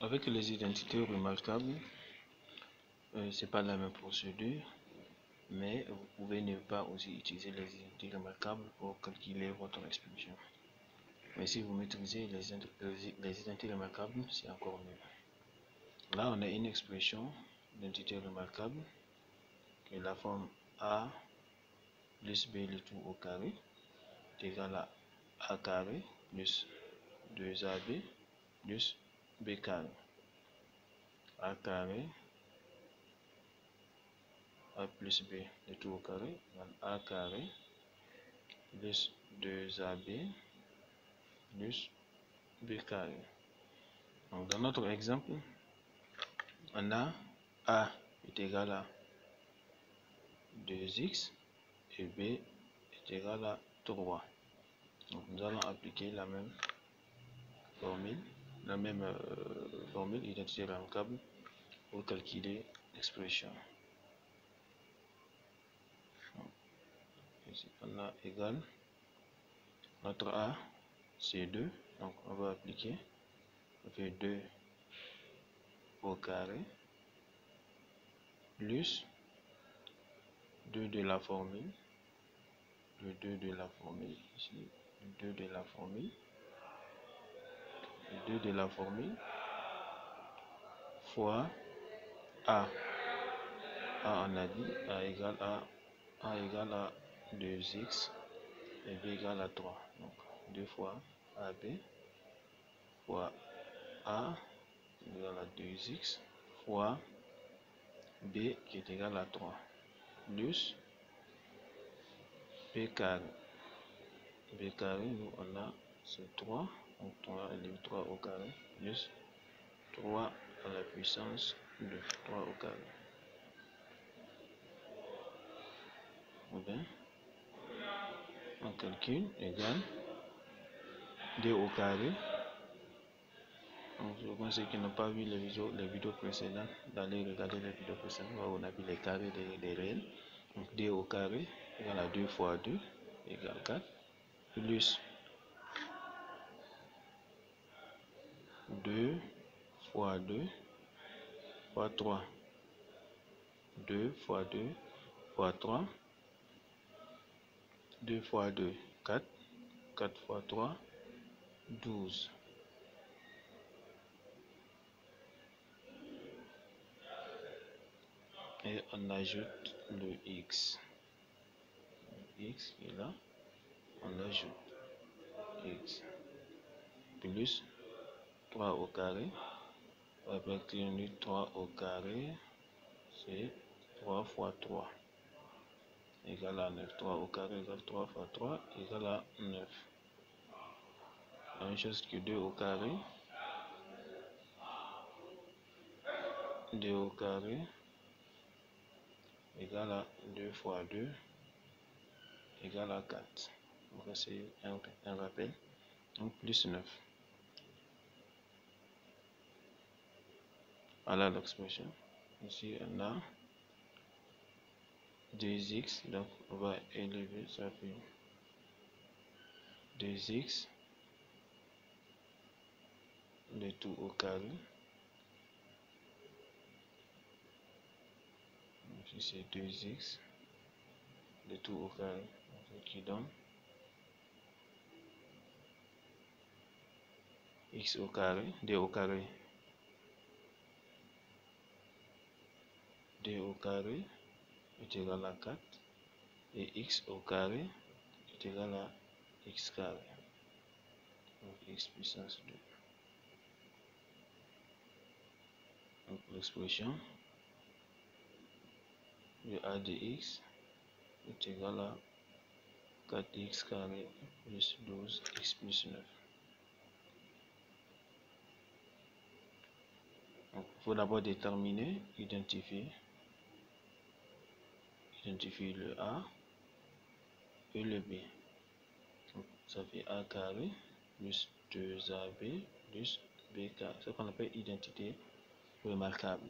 Avec les identités remarquables, c'est pas la même procédure, mais vous pouvez ne pas aussi utiliser les identités remarquables pour calculer votre expression. Mais si vous maîtrisez les identités remarquables, c'est encore mieux. Là, on a une expression d'identité remarquable qui est la forme A plus B le tout au carré est égal à A carré plus 2AB plus B carré. A carré A plus B le tout au carré égale A carré plus 2AB plus B carré. Donc dans notre exemple, on a A est égal à 2x et B est égal à 3. Donc nous allons appliquer la même formule identité remarquable pour calculer l'expression. Ici on a égal, notre A c'est 2, donc on va appliquer, on fait 2 au carré plus 2 de la formule, le 2 de la formule, ici, le 2 de la formule, le 2 de la formule, fois A. A on a dit, A égale à 2x et B égale à 3. Donc 2 fois AB fois A égale à 2x fois B qui est égal à 3 plus B carré. B carré, nous on a c'est 3, donc 3 élève 3 au carré plus 3 à la puissance de 3 au carré. Bien, on calcule égal 2 au carré. Donc, pour ceux qui n'ont pas vu les vidéos précédentes, d'aller regarder les vidéos précédentes où on a vu les carrés des réels. Donc 2 au carré égale à 2 fois 2 égale 4 plus 2 fois 2 fois 3. 2 fois 2 fois 3. 2 fois 2, 4. 4 fois 3, 12. Et on ajoute le x. X qui est là. On ajoute x plus 3 au carré. Avec l'unité 3 au carré, c'est 3 fois 3 égale à 9. 3 au carré égale 3 fois 3 égale à 9. La même chose que 2 au carré. 2 au carré égale à 2 fois 2 égale à 4. Donc c'est un rappel. Donc plus 9. Voilà l'expression. Ici on a 2x, donc on va élever, ça fait 2x le tout au carré. Ici c'est 2x le tout au carré, ce qui donne x au carré, 2 au carré, 2 au carré est égal à 4 et x au carré est égal à x carré, donc x puissance 2. Donc l'expression de a de x est égal à 4x carré plus 12x plus 9. Donc il faut d'abord déterminer, identifier le a et le b. Donc ça fait a carré plus 2ab plus b carré, ce qu'on appelle identité remarquable.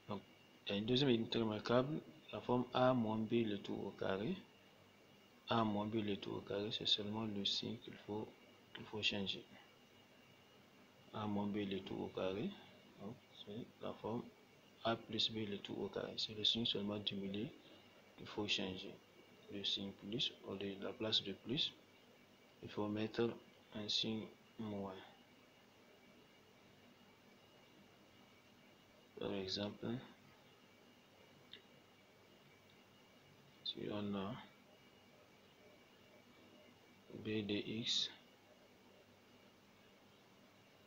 Donc il y a une deuxième identité remarquable, la forme a moins b le tout au carré. A moins b le tout au carré, c'est seulement le signe qu'il faut changer. A moins B le tout au carré. Donc c'est la forme A plus B le tout au carré. C'est le signe seulement du milieu qu'il faut changer. Le signe plus, au lieu de la place de plus, il faut mettre un signe moins. Par exemple, si on a B de x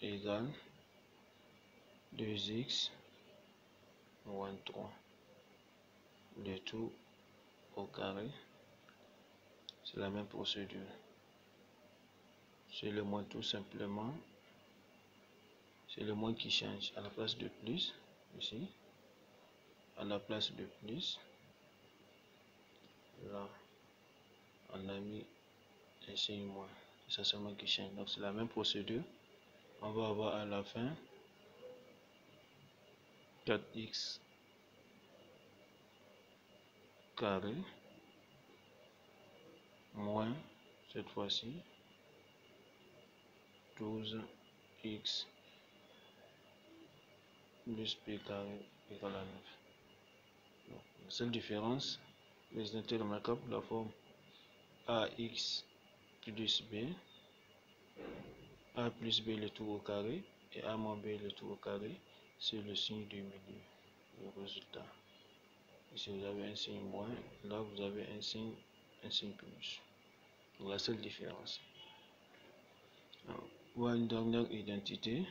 égale 2x moins 3, le tout au carré, c'est la même procédure. C'est le moins tout simplement, c'est le moins qui change. À la place de plus, ici, à la place de plus, là, on a mis un signe moins. C'est ça seulement qui change. Donc c'est la même procédure. On va avoir à la fin 4x carré moins, cette fois-ci, 12x plus b carré égale à 9. Donc, la seule différence, les intérêts remarquables, la forme ax plus b, a plus b le tout au carré et a moins b le tout au carré, c'est le signe du milieu, le résultat. Ici vous avez un signe moins, là vous avez un signe plus. Donc la seule différence. Alors, voilà une dernière identité.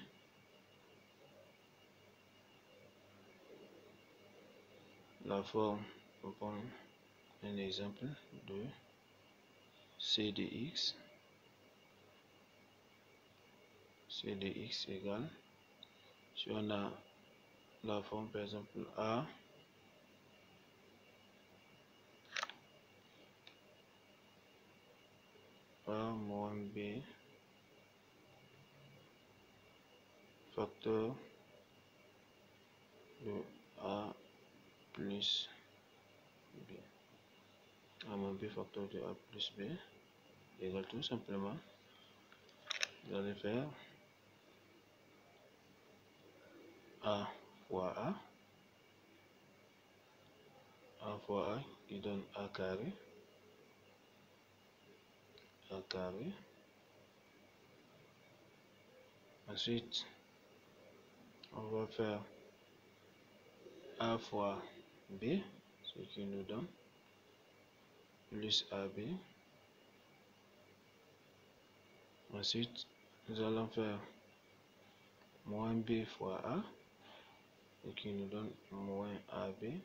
La forme, on prend un exemple de c de x. C de x égale, si on a la forme par exemple a moins b facteur de a plus b, a moins b facteur de a plus b égale tout simplement, vous allez faire a fois a qui donne a carré, ensuite on va faire a fois b, ce qui nous donne plus ab. Ensuite nous allons faire moins b fois a, ce qui nous donne moins ab, et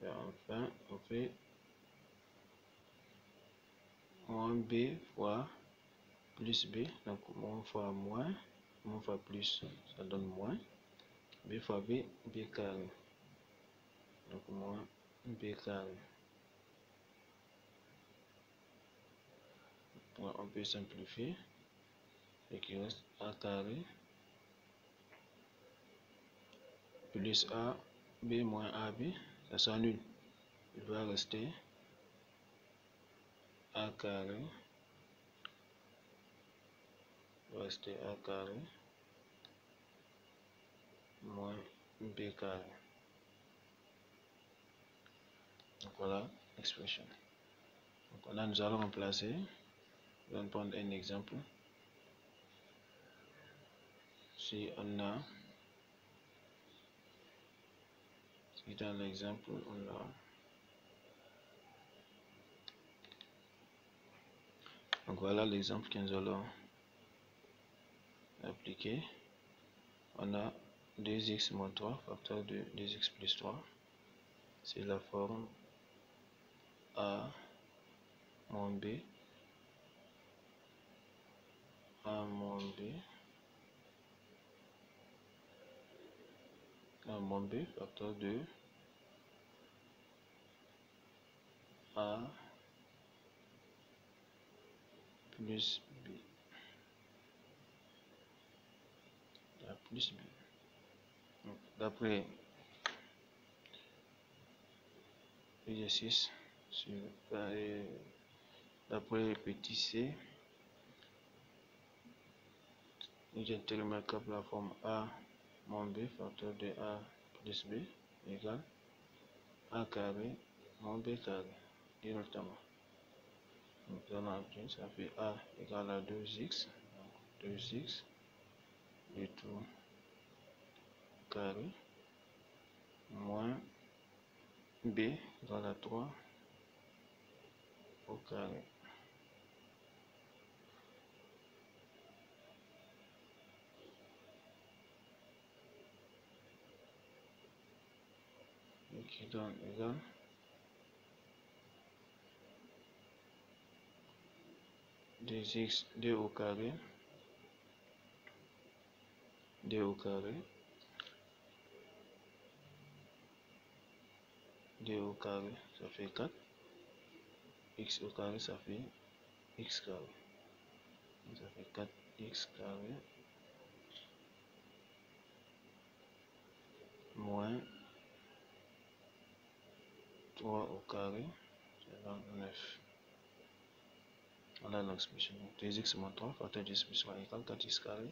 enfin on fait moins b fois plus b, donc moins fois moins fois plus, ça donne moins, b fois b, b carré, donc moins b carré. On peut simplifier, et qui reste a carré plus a b moins ab, ça s'annule, il va rester a carré, moins b carré. Donc voilà l'expression. Donc là nous allons remplacer, nous allons prendre un exemple. Si on a, si dans l'exemple on a, donc voilà l'exemple que nous allons appliquer. On a 2x moins 3 facteur de 2x plus 3, c'est la forme a moins b, a moins b facteur de a plus b, d'après l'exercice, d'après petit c, identité remarquable la forme A moins B facteur de A plus B égale A carré moins B carré directement. Donc ça fait A égale à 2x, donc 2x du tout carré moins B égale à 3 au carré. Et qui donne égal 2x 2 au carré 2 au carré 2 au carré ça fait 4, x au carré ça fait x carré, ça fait 4x carré moins 3 au carré, c'est 9. Voilà l'expression. 2x moins 3 facteur de l'expression égale 4x carré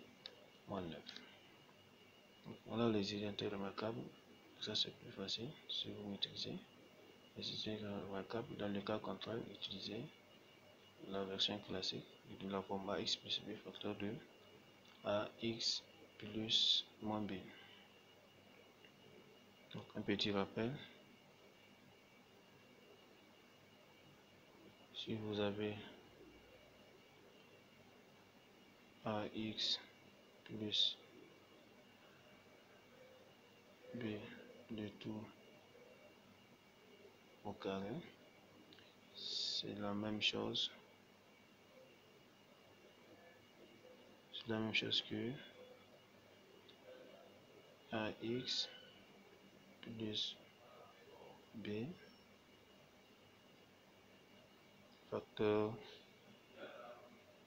moins 9. Donc, voilà les identités remarquables. Ça c'est plus facile si vous maîtrisez. Les identités remarquables, dans le cas contraire, utilisez la version classique de la forme ax plus b facteur de ax plus moins b. Donc un petit rappel. Si vous avez ax plus b de tout au carré, c'est la même chose. C'est la même chose que ax plus b facteur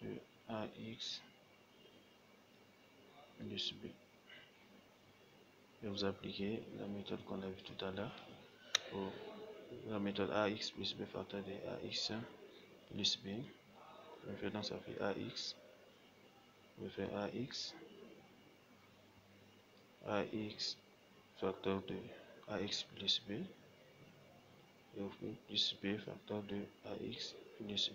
de ax plus b. Et vous appliquez la méthode qu'on a vue tout à l'heure pour la méthode ax plus b facteur de ax plus b. Maintenant ça fait ax, vous faites ax facteur de ax plus b et vous faites plus b facteur de ax plus b.